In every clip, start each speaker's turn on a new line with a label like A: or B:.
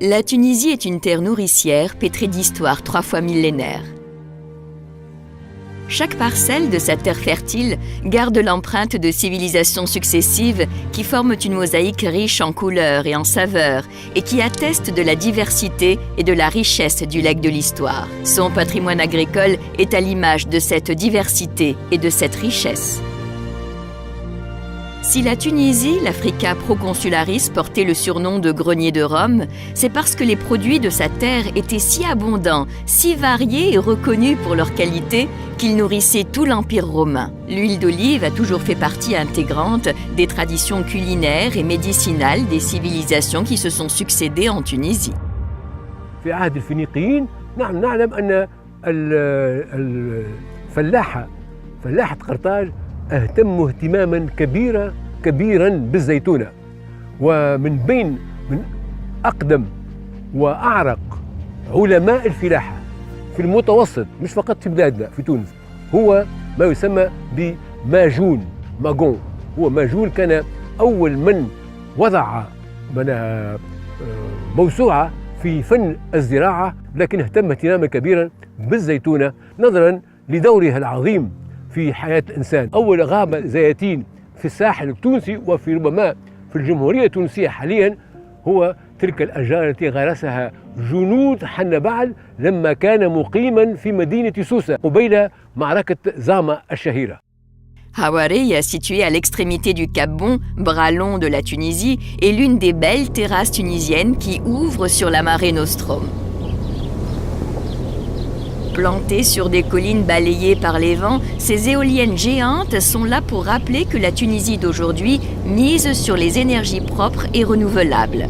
A: La Tunisie est une terre nourricière pétrie d'histoires 3 fois millénaires. Chaque parcelle de sa terre fertile garde l'empreinte de civilisations successives qui forment une mosaïque riche en couleurs et en saveurs et qui atteste de la diversité et de la richesse du legs de l'histoire. Son patrimoine agricole est à l'image de cette diversité et de cette richesse. Si la Tunisie, l'Africa Proconsularis, portait le surnom de grenier de Rome, c'est parce que les produits de sa terre étaient si abondants, si variés et reconnus pour leur qualité qu'ils nourrissaient tout l'Empire romain. L'huile d'olive a toujours fait partie intégrante des traditions culinaires et médicinales des civilisations qui se sont succédées en Tunisie.
B: في عهد الفينيقيين نعلم أن فلاحة قرطاج اهتموا اهتماما كبيرا بالزيتونة، من أقدم وأعرق علماء الفلاحة في المتوسط مش فقط في بلادنا في تونس هو ما يسمى بماجون ماجون. هو ماجون كان أول من وضع موسوعة في فن الزراعة، لكن اهتم اهتماما كبيرا بالزيتونة نظرا لدورها العظيم في حياة الإنسان. أول غابة زيتين في الساحل التونسي وفي ربما في الجمهورية التونسية حاليا هو تلك الأشجار التي غرسها جنود حنبعل لما كان مقيما في مدينة سوسة قبيل معركة زاما الشهيرة.
A: Hawaré, situé à l'extrémité du Cap Bon, bras long de la Tunisie, est l'une des belles terrasses tunisiennes qui ouvrent sur la Mare Nostrum. Plantées sur des collines balayées par les vents, ces éoliennes géantes sont là pour rappeler que la Tunisie d'aujourd'hui mise sur les énergies propres et renouvelables.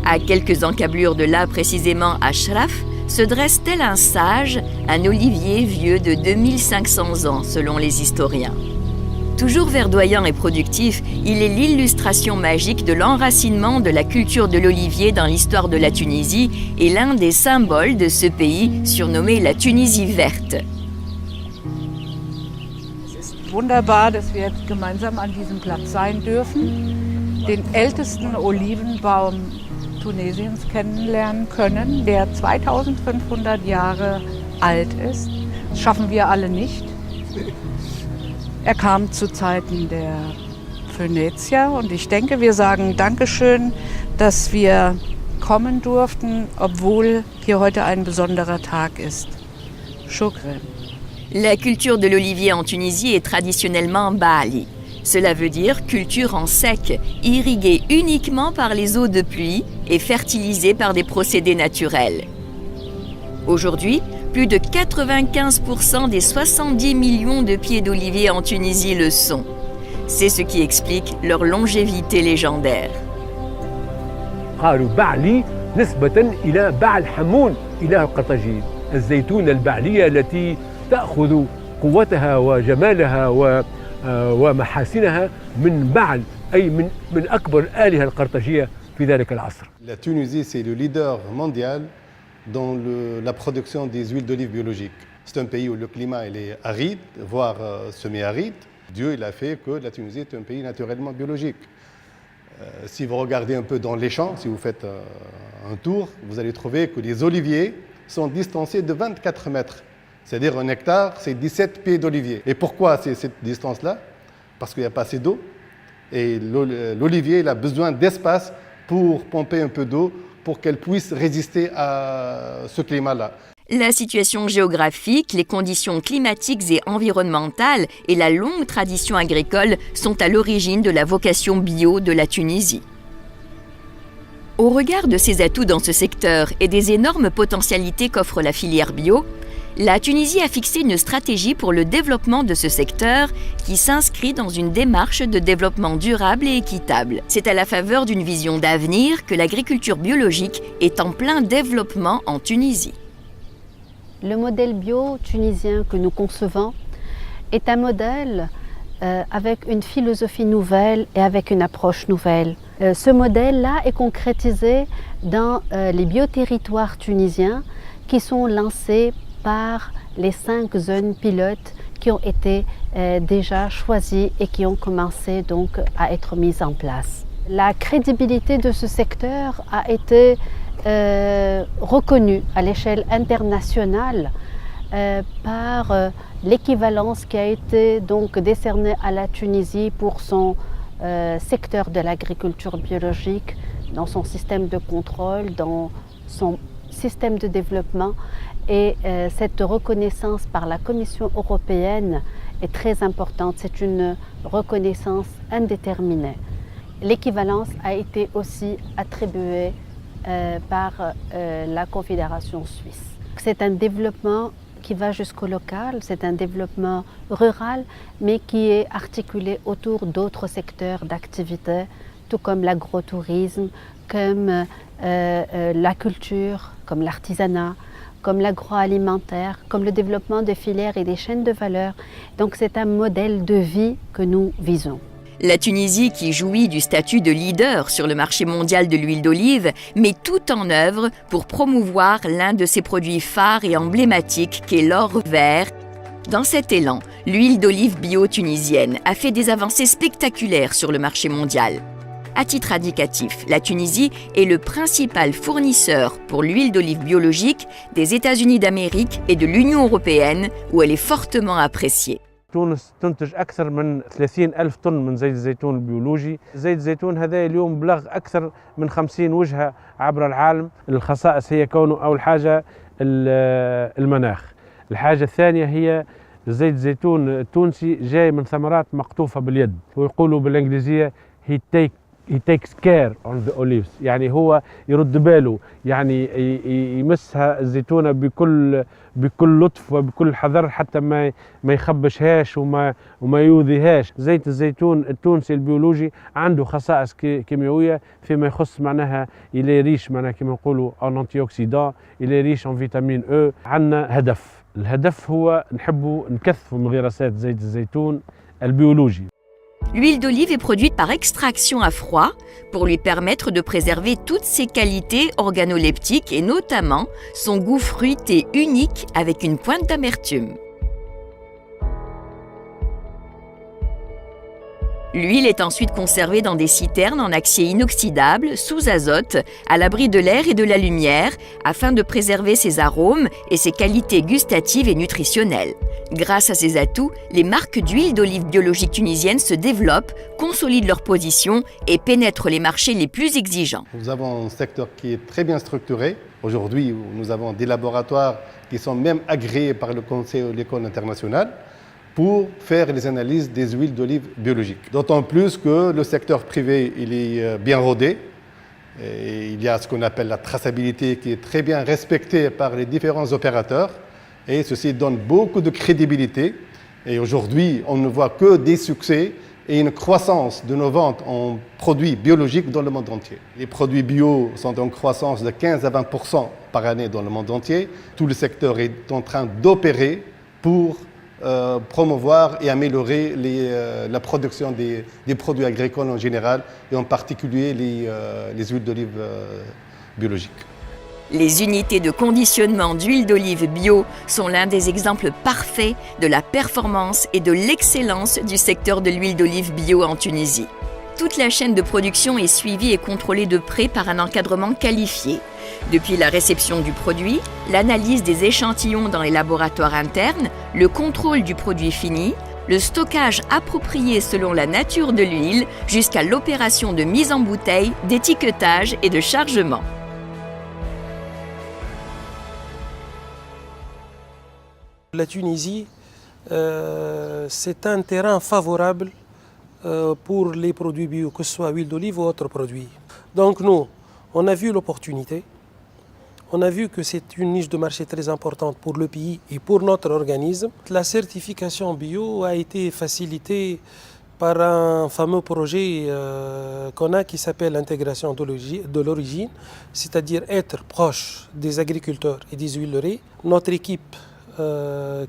A: À quelques encablures de là, précisément à Shraf, se dresse tel un sage, un olivier vieux de 2500 ans selon les historiens. Toujours verdoyant et productif, il est l'illustration magique de l'enracinement de la culture de l'olivier dans l'histoire de la Tunisie et l'un des symboles de ce pays surnommé la Tunisie verte.
C: Es ist wunderbar, dass wir jetzt gemeinsam an diesem Platz sein dürfen, den ältesten Olivenbaum Tunesiens kennenlernen können, der 2500 Jahre alt ist. Das schaffen wir alle nicht. Er kam zu Zeiten der Phönizier und ich denke, wir sagen Dankeschön, dass wir kommen durften, obwohl hier heute ein besonderer Tag ist. Shukran.
A: La culture de l'olivier en Tunisie est traditionnellement Baali. Cela veut dire culture en sec, irriguée uniquement par les eaux de pluie et fertilisée par des procédés naturels. Aujourd'hui, plus de 95% des 70 millions de pieds d'olivier en Tunisie le sont. C'est ce qui explique leur longévité légendaire.
B: قالوا بعلي نسبة إلى بعل حمون إله القرطاجيين، الزيتونة البعلية التي تأخذ قوتها وجمالها ومحاسنها من بعل أي من أكبر الآلهة القرطاجية في ذلك العصر.
D: La Tunisie, c'est le leader mondial dans la production des huiles d'olive biologiques. C'est un pays où le climat il est aride, voire semi-aride. Dieu il a fait que la Tunisie est un pays naturellement biologique. Si vous regardez un peu dans les champs, si vous faites un tour, vous allez trouver que les oliviers sont distancés de 24 mètres. C'est-à-dire un hectare, c'est 17 pieds d'olivier. Et pourquoi c'est cette distance-là? Parce qu'il n'y a pas assez d'eau. Et l'olivier il a besoin d'espace pour pomper un peu d'eau pour qu'elle puisse résister à ce climat-là.
A: La situation géographique, les conditions climatiques et environnementales et la longue tradition agricole sont à l'origine de la vocation bio de la Tunisie. Au regard de ses atouts dans ce secteur et des énormes potentialités qu'offre la filière bio, la Tunisie a fixé une stratégie pour le développement de ce secteur qui s'inscrit dans une démarche de développement durable et équitable. C'est à la faveur d'une vision d'avenir que l'agriculture biologique est en plein développement en Tunisie.
E: Le modèle bio tunisien que nous concevons est un modèle avec une philosophie nouvelle et avec une approche nouvelle. Ce modèle-là est concrétisé dans les bioterritoires tunisiens qui sont lancés par les 5 zones pilotes qui ont été déjà choisies et qui ont commencé donc à être mises en place. La crédibilité de ce secteur a été reconnu à l'échelle internationale par l'équivalence qui a été donc décernée à la Tunisie pour son secteur de l'agriculture biologique, dans son système de contrôle, dans son système de développement. Et cette reconnaissance par la Commission européenne est très importante. C'est une reconnaissance indéterminée. L'équivalence a été aussi attribuée par la Confédération suisse. C'est un développement qui va jusqu'au local, c'est un développement rural, mais qui est articulé autour d'autres secteurs d'activité, tout comme l'agrotourisme, comme la culture, comme l'artisanat, comme l'agroalimentaire, comme le développement des filières et des chaînes de valeur. Donc c'est un modèle de vie que nous visons.
A: La Tunisie, qui jouit du statut de leader sur le marché mondial de l'huile d'olive, met tout en œuvre pour promouvoir l'un de ses produits phares et emblématiques qu'est l'or vert. Dans cet élan, l'huile d'olive bio tunisienne a fait des avancées spectaculaires sur le marché mondial. À titre indicatif, la Tunisie est le principal fournisseur pour l'huile d'olive biologique des États-Unis d'Amérique et de l'Union européenne, où elle est fortement appréciée.
F: تونس تنتج أكثر من 30,000 طن من زيت الزيتون البيولوجي. زيت الزيتون هذا اليوم بلغ أكثر من 50 وجهة عبر العالم. الخصائص هي كونه أول حاجة المناخ. الحاجة الثانية هي زيت الزيتون التونسي جاي من ثمرات مقطوفة باليد، ويقولوا بالإنجليزية he takes care on the olives، يعني هو يرد باله، يعني يمسها الزيتونة بكل لطف وبكل حذر حتى ما يخبشهاش وما يؤذيهاش. زيت الزيتون التونسي البيولوجي عنده خصائص كيميائية فيما يخص معناها إلي ريش معناها كما نقولوا en antioxydant، إلي ريش en vitamine E. عندنا هدف، الهدف هو نحبوا نكثفوا من غراسات زيت الزيتون البيولوجي.
A: L'huile d'olive est produite par extraction à froid pour lui permettre de préserver toutes ses qualités organoleptiques et notamment son goût fruité unique avec une pointe d'amertume. L'huile est ensuite conservée dans des citernes en acier inoxydable, sous azote, à l'abri de l'air et de la lumière, afin de préserver ses arômes et ses qualités gustatives et nutritionnelles. Grâce à ces atouts, les marques d'huile d'olive biologique tunisienne se développent, consolident leur position et pénètrent les marchés les plus exigeants.
D: Nous avons un secteur qui est très bien structuré. Aujourd'hui, nous avons des laboratoires qui sont même agréés par le Conseil de l'école internationale pour faire les analyses des huiles d'olive biologiques. D'autant plus que le secteur privé il est bien rodé. Et il y a ce qu'on appelle la traçabilité qui est très bien respectée par les différents opérateurs. Et ceci donne beaucoup de crédibilité. Et aujourd'hui, on ne voit que des succès et une croissance de nos ventes en produits biologiques dans le monde entier. Les produits bio sont en croissance de 15 à 20% par année dans le monde entier. Tout le secteur est en train d'opérer pour promouvoir et améliorer la production des produits agricoles en général et en particulier les huiles d'olive biologiques.
A: Les unités de conditionnement d'huile d'olive bio sont l'un des exemples parfaits de la performance et de l'excellence du secteur de l'huile d'olive bio en Tunisie. Toute la chaîne de production est suivie et contrôlée de près par un encadrement qualifié. Depuis la réception du produit, l'analyse des échantillons dans les laboratoires internes, le contrôle du produit fini, le stockage approprié selon la nature de l'huile, jusqu'à l'opération de mise en bouteille, d'étiquetage et de chargement.
G: La Tunisie, c'est un terrain favorable pour les produits bio, que ce soit huile d'olive ou autres produits. Donc nous, on a vu l'opportunité, on a vu que c'est une niche de marché très importante pour le pays et pour notre organisme. La certification bio a été facilitée par un fameux projet qu'on a qui s'appelle l'intégration de l'origine, c'est-à-dire être proche des agriculteurs et des huileries. Notre équipe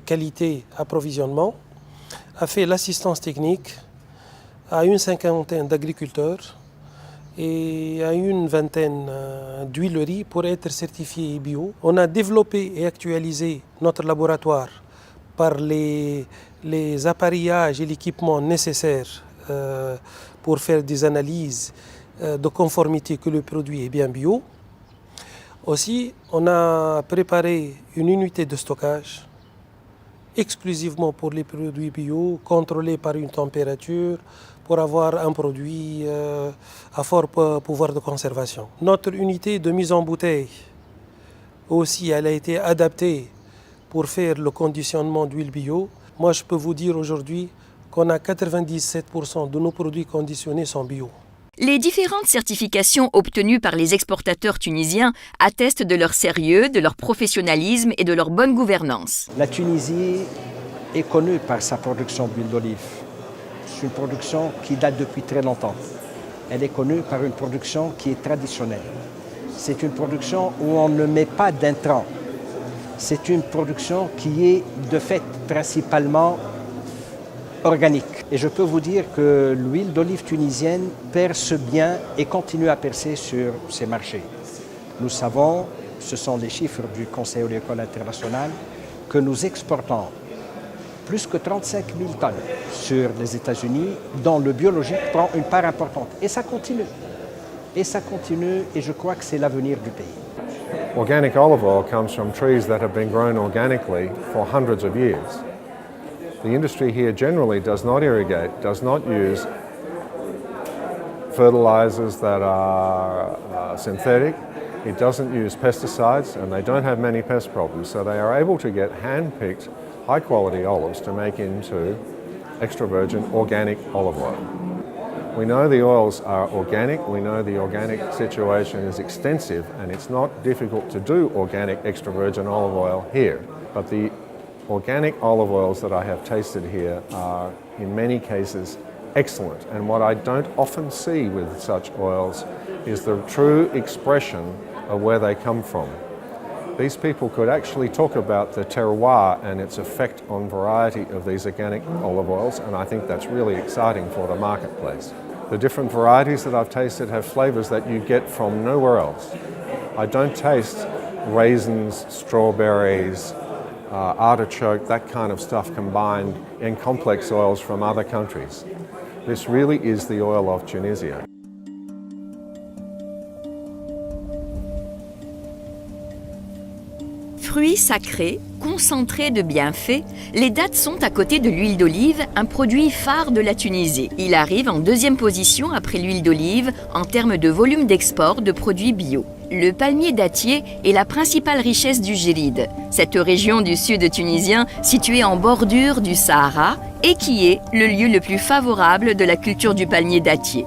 G: qualité approvisionnement a fait l'assistance technique à une cinquantaine d'agriculteurs et à une vingtaine d'huileries pour être certifiés bio. On a développé et actualisé notre laboratoire par les appareillages et l'équipement nécessaires pour faire des analyses de conformité que le produit est bien bio. Aussi, on a préparé une unité de stockage exclusivement pour les produits bio, contrôlée par une température, pour avoir un produit à fort pouvoir de conservation. Notre unité de mise en bouteille aussi, elle a été adaptée pour faire le conditionnement d'huile bio. Moi, je peux vous dire aujourd'hui qu'on a 97% de nos produits conditionnés sont bio.
A: Les différentes certifications obtenues par les exportateurs tunisiens attestent de leur sérieux, de leur professionnalisme et de leur bonne gouvernance.
H: La Tunisie est connue par sa production d'huile d'olive. C'est une production qui date depuis très longtemps. Elle est connue par une production qui est traditionnelle. C'est une production où on ne met pas d'intrants. C'est une production qui est de fait principalement organique. Et je peux vous dire que l'huile d'olive tunisienne perce bien et continue à percer sur ces marchés. Nous savons, ce sont les chiffres du Conseil agricole international, que nous exportons plus que 35 000 tonnes sur les États-Unis, dont le biologique prend une part importante. Et ça continue. Et ça continue, et je crois que c'est l'avenir du pays.
I: Organic olive oil comes from trees that have been grown organically for hundreds of years. The industry here generally does not irrigate, does not use fertilizers that are synthetic. It doesn't use pesticides, and they don't have many pest problems. So they are able to get hand-picked, high-quality olives to make into extra virgin organic olive oil. We know the oils are organic, we know the organic situation is extensive, and it's not difficult to do organic extra virgin olive oil here. But the organic olive oils that I have tasted here are, in many cases, excellent. And what I don't often see with such oils is the true expression of where they come from. These people could actually talk about the terroir and its effect on variety of these organic olive oils, and I think that's really exciting for the marketplace. The different varieties that I've tasted have flavors that you get from nowhere else. I don't taste raisins, strawberries, artichoke, that kind of stuff combined in complex oils from other countries. This really is the oil of Tunisia.
A: Fruits sacrés, concentrés de bienfaits, les dattes sont à côté de l'huile d'olive, un produit phare de la Tunisie. Il arrive en deuxième position après l'huile d'olive en termes de volume d'export de produits bio. Le palmier dattier est la principale richesse du Jéride, cette région du sud tunisien située en bordure du Sahara et qui est le lieu le plus favorable de la culture du palmier dattier.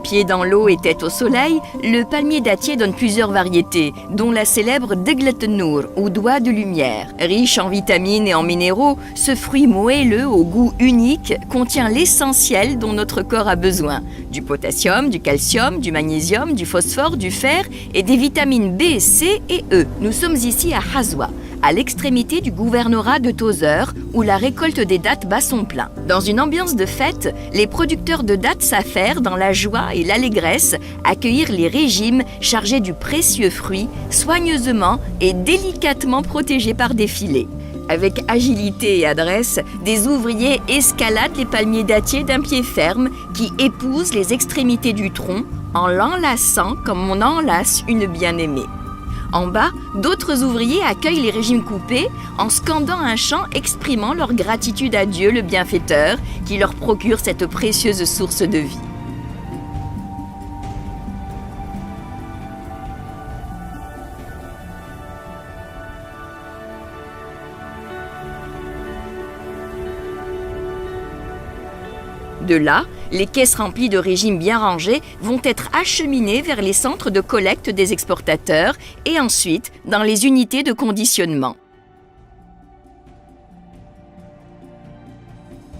A: Pied dans l'eau et tête au soleil, le palmier dattier donne plusieurs variétés, dont la célèbre Deglet Nour, ou doigt de lumière. Riche en vitamines et en minéraux, ce fruit moelleux au goût unique contient l'essentiel dont notre corps a besoin. Du potassium, du calcium, du magnésium, du phosphore, du fer et des vitamines B, C et E. Nous sommes ici à Hazwa, à l'extrémité du gouvernorat de Tozeur, où la récolte des dattes bat son plein. Dans une ambiance de fête, les producteurs de dattes s'affairent dans la joie et l'allégresse accueillir les régimes chargés du précieux fruit, soigneusement et délicatement protégés par des filets. Avec agilité et adresse, des ouvriers escaladent les palmiers dattiers d'un pied ferme qui épousent les extrémités du tronc en l'enlaçant comme on enlace une bien-aimée. En bas, d'autres ouvriers accueillent les régimes coupés en scandant un chant exprimant leur gratitude à Dieu le bienfaiteur qui leur procure cette précieuse source de vie. De là, les caisses remplies de régimes bien rangés vont être acheminées vers les centres de collecte des exportateurs et ensuite dans les unités de conditionnement.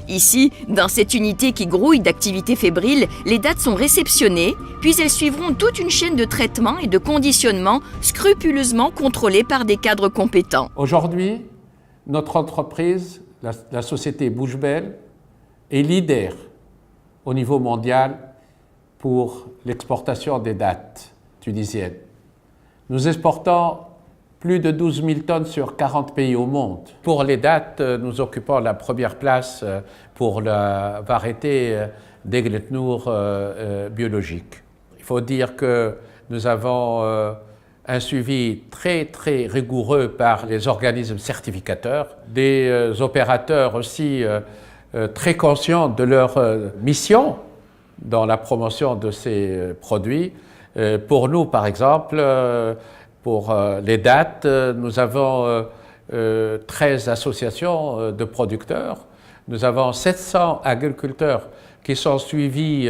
A: Ici, dans cette unité qui grouille d'activité fébrile, les dattes sont réceptionnées, puis elles suivront toute une chaîne de traitement et de conditionnement scrupuleusement contrôlée par des cadres compétents.
J: Aujourd'hui, notre entreprise, la société Boujbel, est leader au niveau mondial pour l'exportation des dattes tunisiennes. Nous exportons plus de 12 000 tonnes sur 40 pays au monde. Pour les dattes, nous occupons la première place pour la variété Deglet Nour biologique. Il faut dire que nous avons un suivi très très rigoureux par les organismes certificateurs, des opérateurs aussi très conscients de leur mission dans la promotion de ces produits. Pour nous, par exemple, pour les dates, nous avons 13 associations de producteurs. Nous avons 700 agriculteurs qui sont suivis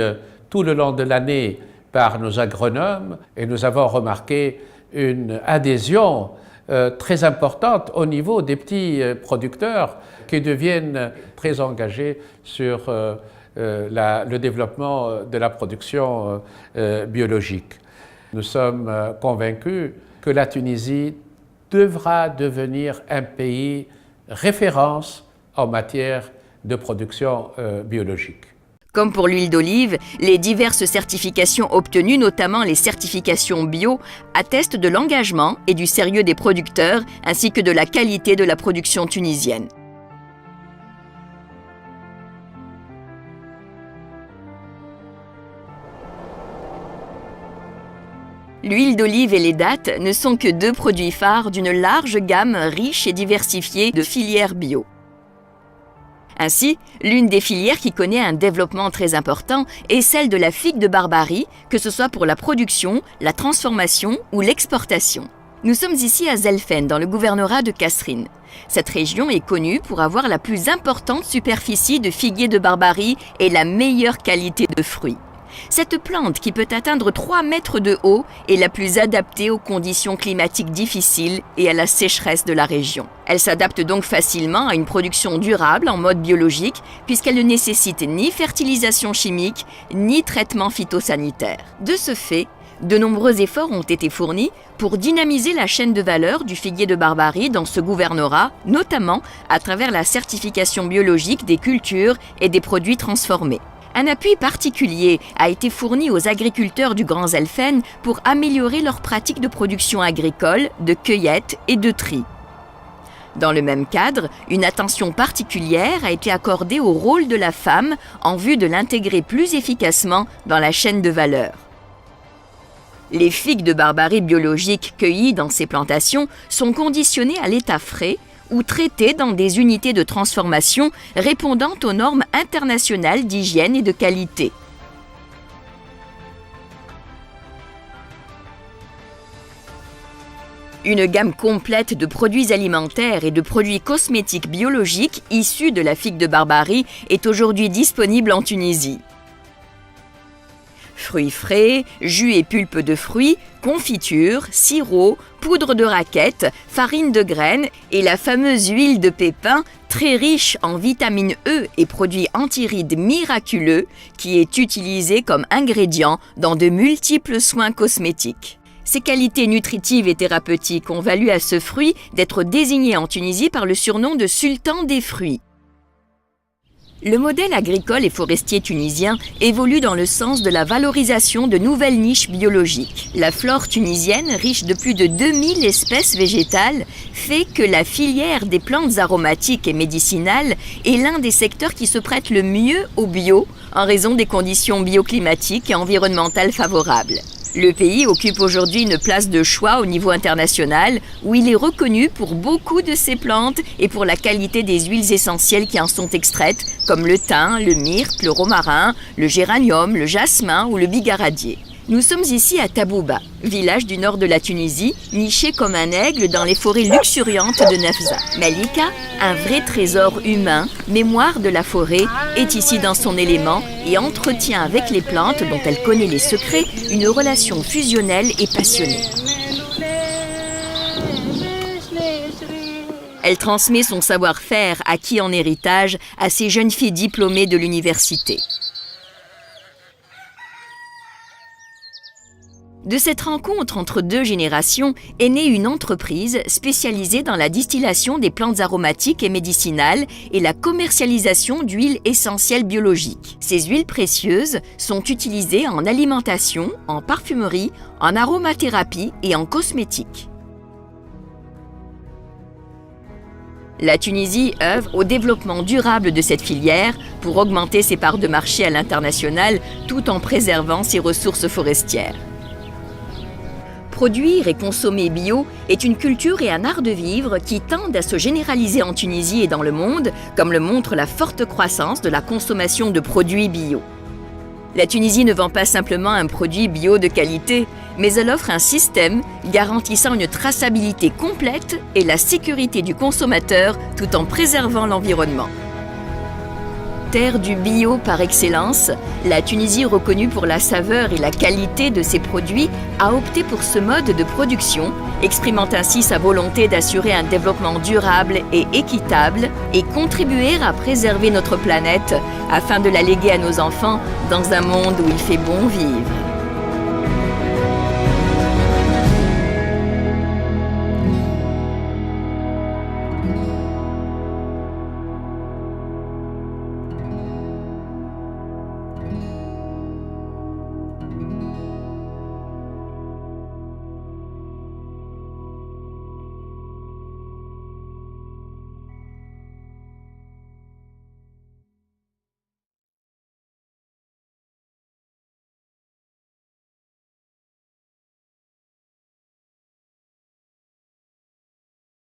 J: tout le long de l'année par nos agronomes et nous avons remarqué une adhésion très importante au niveau des petits producteurs qui deviennent très engagés sur le développement de la production biologique. Nous sommes convaincus que la Tunisie devra devenir un pays référence en matière de production biologique.
A: Comme pour l'huile d'olive, les diverses certifications obtenues, notamment les certifications bio, attestent de l'engagement et du sérieux des producteurs, ainsi que de la qualité de la production tunisienne. L'huile d'olive et les dattes ne sont que deux produits phares d'une large gamme riche et diversifiée de filières bio. Ainsi, l'une des filières qui connaît un développement très important est celle de la figue de Barbarie, que ce soit pour la production, la transformation ou l'exportation. Nous sommes ici à Zelfen, dans le gouvernorat de Kasserine. Cette région est connue pour avoir la plus importante superficie de figuiers de Barbarie et la meilleure qualité de fruits. Cette plante, qui peut atteindre 3 mètres de haut, est la plus adaptée aux conditions climatiques difficiles et à la sécheresse de la région. Elle s'adapte donc facilement à une production durable en mode biologique, puisqu'elle ne nécessite ni fertilisation chimique, ni traitement phytosanitaire. De ce fait, de nombreux efforts ont été fournis pour dynamiser la chaîne de valeur du figuier de Barbarie dans ce gouvernorat, notamment à travers la certification biologique des cultures et des produits transformés. Un appui particulier a été fourni aux agriculteurs du Grand Zelfen pour améliorer leurs pratiques de production agricole, de cueillette et de tri. Dans le même cadre, une attention particulière a été accordée au rôle de la femme en vue de l'intégrer plus efficacement dans la chaîne de valeur. Les figues de Barbarie biologiques cueillies dans ces plantations sont conditionnées à l'état frais ou traitées dans des unités de transformation répondant aux normes internationales d'hygiène et de qualité. Une gamme complète de produits alimentaires et de produits cosmétiques biologiques issus de la figue de Barbarie est aujourd'hui disponible en Tunisie. Fruits frais, jus et pulpe de fruits, confitures, sirop, poudre de raquette, farine de graines et la fameuse huile de pépin, très riche en vitamine E et produits antirides miraculeux, qui est utilisée comme ingrédient dans de multiples soins cosmétiques. Ses qualités nutritives et thérapeutiques ont valu à ce fruit d'être désigné en Tunisie par le surnom de sultan des fruits. Le modèle agricole et forestier tunisien évolue dans le sens de la valorisation de nouvelles niches biologiques. La flore tunisienne, riche de plus de 2000 espèces végétales, fait que la filière des plantes aromatiques et médicinales est l'un des secteurs qui se prête le mieux au bio en raison des conditions bioclimatiques et environnementales favorables. Le pays occupe aujourd'hui une place de choix au niveau international où il est reconnu pour beaucoup de ses plantes et pour la qualité des huiles essentielles qui en sont extraites, comme le thym, le myrte, le romarin, le géranium, le jasmin ou le bigaradier. Nous sommes ici à Tabouba, village du nord de la Tunisie, niché comme un aigle dans les forêts luxuriantes de Nefza. Malika, un vrai trésor humain, mémoire de la forêt, est ici dans son élément et entretient avec les plantes, dont elle connaît les secrets, une relation fusionnelle et passionnée. Elle transmet son savoir-faire acquis en héritage à ces jeunes filles diplômées de l'université. De cette rencontre entre deux générations est née une entreprise spécialisée dans la distillation des plantes aromatiques et médicinales et la commercialisation d'huiles essentielles biologiques. Ces huiles précieuses sont utilisées en alimentation, en parfumerie, en aromathérapie et en cosmétique. La Tunisie œuvre au développement durable de cette filière pour augmenter ses parts de marché à l'international tout en préservant ses ressources forestières. Produire et consommer bio est une culture et un art de vivre qui tendent à se généraliser en Tunisie et dans le monde, comme le montre la forte croissance de la consommation de produits bio. La Tunisie ne vend pas simplement un produit bio de qualité, mais elle offre un système garantissant une traçabilité complète et la sécurité du consommateur tout en préservant l'environnement. Terre du bio par excellence, la Tunisie, reconnue pour la saveur et la qualité de ses produits, a opté pour ce mode de production, exprimant ainsi sa volonté d'assurer un développement durable et équitable et contribuer à préserver notre planète afin de la léguer à nos enfants dans un monde où il fait bon vivre.